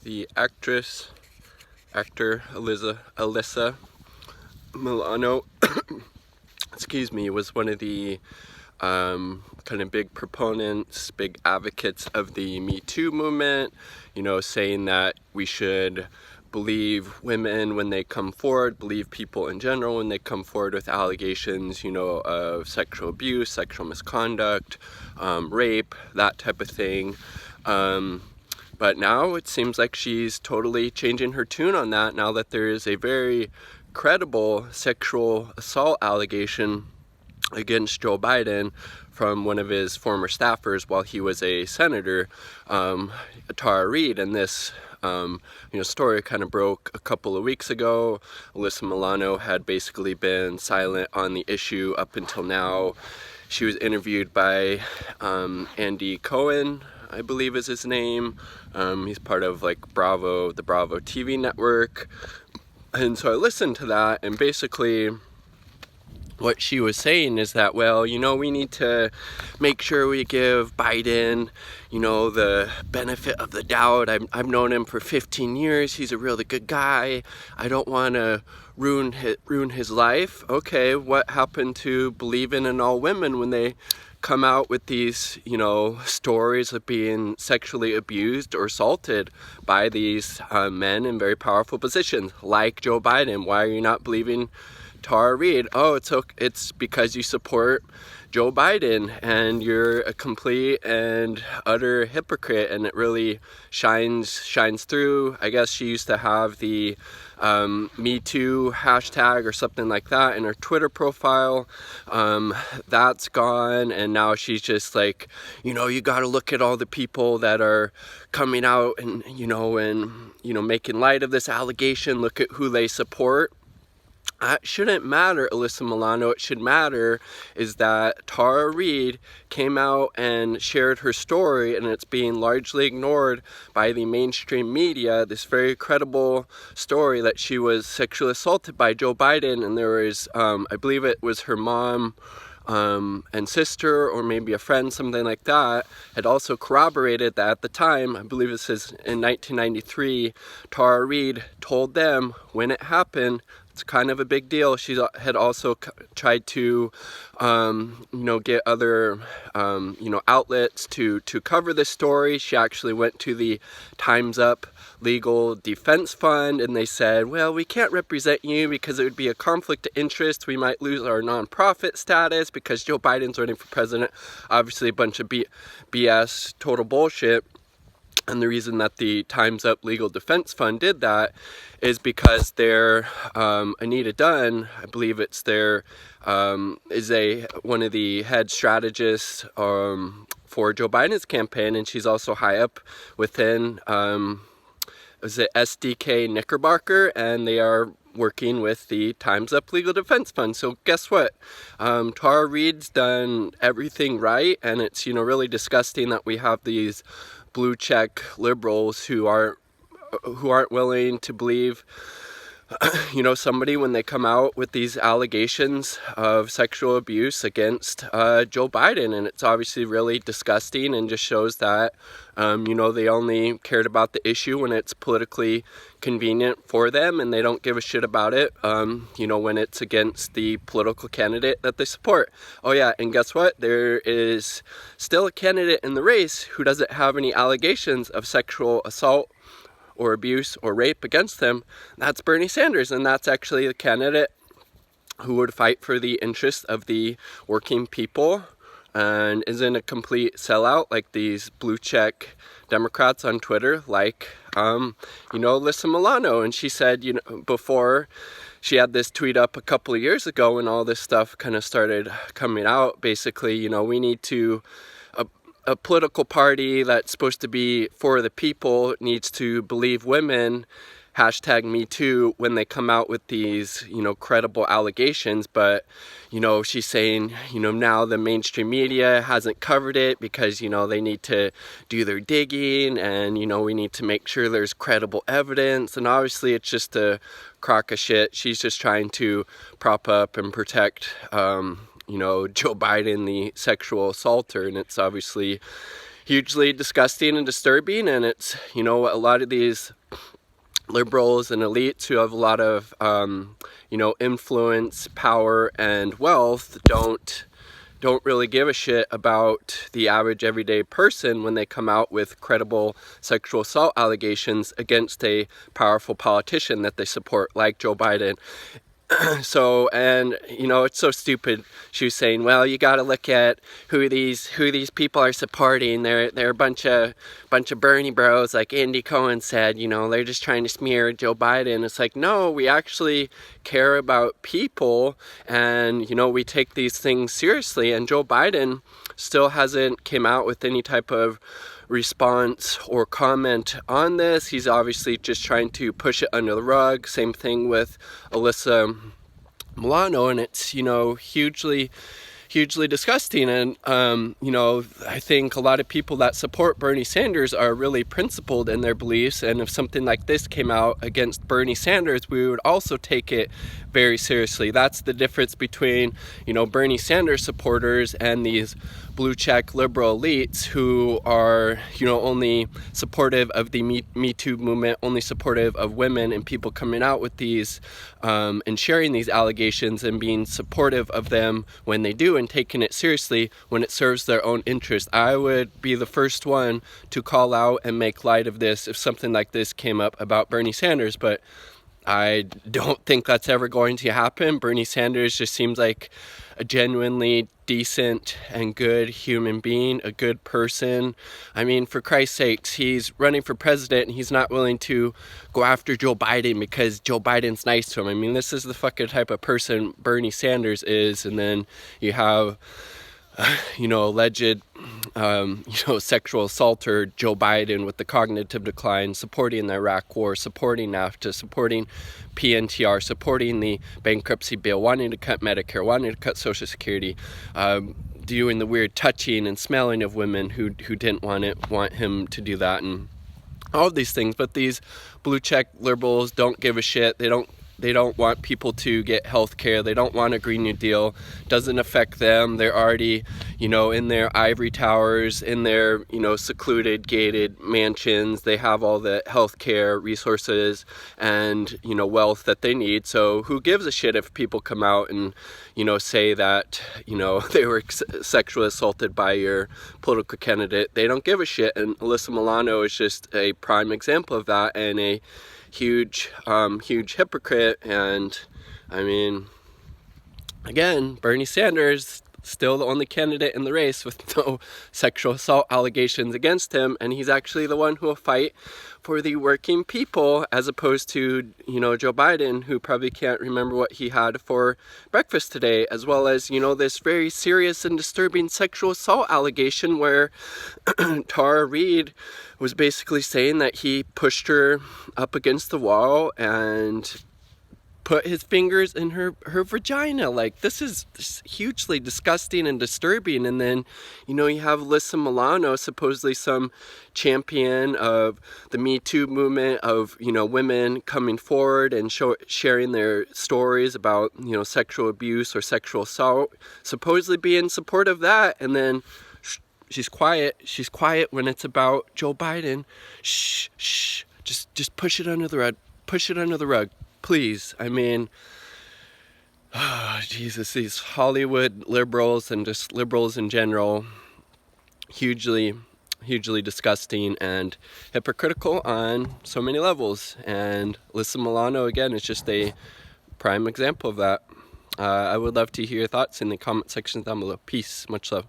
the actor Alyssa Milano, excuse me, was one of the kind of big proponents, big advocates of the Me Too movement, saying that we should believe women when they come forward, believe people in general when they come forward with allegations, of sexual abuse, sexual misconduct, rape, that type of thing. But now it seems like she's totally changing her tune on that now that there is a very credible sexual assault allegation against Joe Biden from one of his former staffers while he was a senator, Tara Reade. And this story kind of broke a couple of weeks ago. Alyssa Milano had basically been silent on the issue up until now. She was interviewed by Andy Cohen, I believe is his name. He's part of the Bravo TV network. And so I listened to that, and basically what she was saying is that, we need to make sure we give Biden, the benefit of the doubt. I've known him for 15 years. He's a really good guy. I don't want to ruin his life. Okay, what happened to believing in all women when they come out with these, stories of being sexually abused or assaulted by these men in very powerful positions, like Joe Biden? Why are you not believing Tara Reade? Oh, it's because you support Joe Biden and you're a complete and utter hypocrite, and it really shines through. I guess she used to have the Me Too hashtag or something like that in her Twitter profile. That's gone, and now she's just like, you got to look at all the people that are coming out and making light of this allegation. Look at who they support. That shouldn't matter, Alyssa Milano. It should matter is that Tara Reade came out and shared her story, and it's being largely ignored by the mainstream media, this very credible story that she was sexually assaulted by Joe Biden. And there was, I believe it was her mom and sister, or maybe a friend, something like that, had also corroborated that at the time, I believe this is in 1993, Tara Reade told them when it happened. It's kind of a big deal. She had also tried to, get other, outlets to cover this story. She actually went to the Time's Up Legal Defense Fund, and they said, well, we can't represent you because it would be a conflict of interest. We might lose our nonprofit status because Joe Biden's running for president. Obviously, a bunch of BS, total bullshit. And the reason that the Time's Up Legal Defense Fund did that is because their Anita Dunn, I believe it's their, is one of the head strategists for Joe Biden's campaign, and she's also high up within, was it SDK Knickerbocker, and they are working with the Time's Up Legal Defense Fund. So guess what? Tara Reade's done everything right, and it's, really disgusting that we have these blue check liberals who aren't willing to believe somebody when they come out with these allegations of sexual abuse against Joe Biden. And it's obviously really disgusting, and just shows that they only cared about the issue when it's politically convenient for them, and they don't give a shit about it when it's against the political candidate that they support. Oh yeah, and guess what? There is still a candidate in the race who doesn't have any allegations of sexual assault or abuse or rape against them. That's Bernie Sanders, and that's actually the candidate who would fight for the interests of the working people and isn't a complete sellout like these blue check Democrats on Twitter, like Alyssa Milano. And she said, before she had this tweet up a couple of years ago when all this stuff kind of started coming out, basically, we need to a political party that's supposed to be for the people needs to believe women, hashtag Me Too, when they come out with these, credible allegations. But, she's saying, now the mainstream media hasn't covered it because, they need to do their digging, and, we need to make sure there's credible evidence. And obviously it's just a crock of shit. She's just trying to prop up and protect, Joe Biden, the sexual assaulter. And it's obviously, hugely disgusting and disturbing. And it's, you know, a lot of these liberals and elites who have a lot of, you know, influence, power, and wealth don't really give a shit about the average everyday person when they come out with credible sexual assault allegations against a powerful politician that they support, like Joe Biden. So, and you know, it's so stupid. She was saying, well, you got to look at who these people are supporting. They're a bunch of Bernie bros, like Andy Cohen said. You know, they're just trying to smear Joe Biden. It's like, no, we actually care about people, and you know, we take these things seriously. And Joe Biden still hasn't came out with any type of response or comment on this. He's obviously just trying to push it under the rug. Same thing with Alyssa Milanos, and it's, you know, hugely disgusting. And you know, I think a lot of people that support Bernie Sanders are really principled in their beliefs, and if something like this came out against Bernie Sanders, we would also take it very seriously. That's the difference between, you know, Bernie Sanders supporters and these blue check liberal elites who are, you know, only supportive of the Me Too movement, only supportive of women and people coming out with these and sharing these allegations and being supportive of them when they do, and taking it seriously when it serves their own interest. I would be the first one to call out and make light of this if something like this came up about Bernie Sanders, but I don't think that's ever going to happen. Bernie Sanders just seems like a genuinely decent and good human being, a good person. I mean, for Christ's sakes, he's running for president and he's not willing to go after Joe Biden because Joe Biden's nice to him. I mean, this is the fucking type of person Bernie Sanders is. And then you have, you know, alleged, you know, sexual assaulter Joe Biden with the cognitive decline, supporting the Iraq war, supporting NAFTA, supporting PNTR, supporting the bankruptcy bill, wanting to cut Medicare, wanting to cut Social Security, doing the weird touching and smelling of women who didn't want him to do that, and all of these things. But these blue check liberals don't give a shit. They don't want people to get health care. They don't want a Green New Deal. Doesn't affect them. They're already, you know, in their ivory towers, in their, you know, secluded, gated mansions. They have all the health care resources and, you know, wealth that they need. So who gives a shit if people come out and, you know, say that, you know, they were sexually assaulted by your political candidate? They don't give a shit. And Alyssa Milano is just a prime example of that, and a huge hypocrite. And I mean, again, Bernie Sanders still the only candidate in the race with no sexual assault allegations against him, and he's actually the one who will fight for the working people, as opposed to, you know, Joe Biden, who probably can't remember what he had for breakfast today, as well as, you know, this very serious and disturbing sexual assault allegation where Tara Reid was basically saying that he pushed her up against the wall and put his fingers in her vagina. Like, this is hugely disgusting and disturbing. And then, you know, you have Alyssa Milanos, supposedly some champion of the Me Too movement, of, you know, women coming forward and sharing their stories about, you know, sexual abuse or sexual assault, supposedly being support of that. And then she's quiet when it's about Joe Biden. Shh, just push it under the rug, please. I mean, oh, Jesus, these Hollywood liberals and just liberals in general, hugely disgusting and hypocritical on so many levels. And Alyssa Milano, again, is just a prime example of that. I would love to hear your thoughts in the comment section down below. Peace, much love.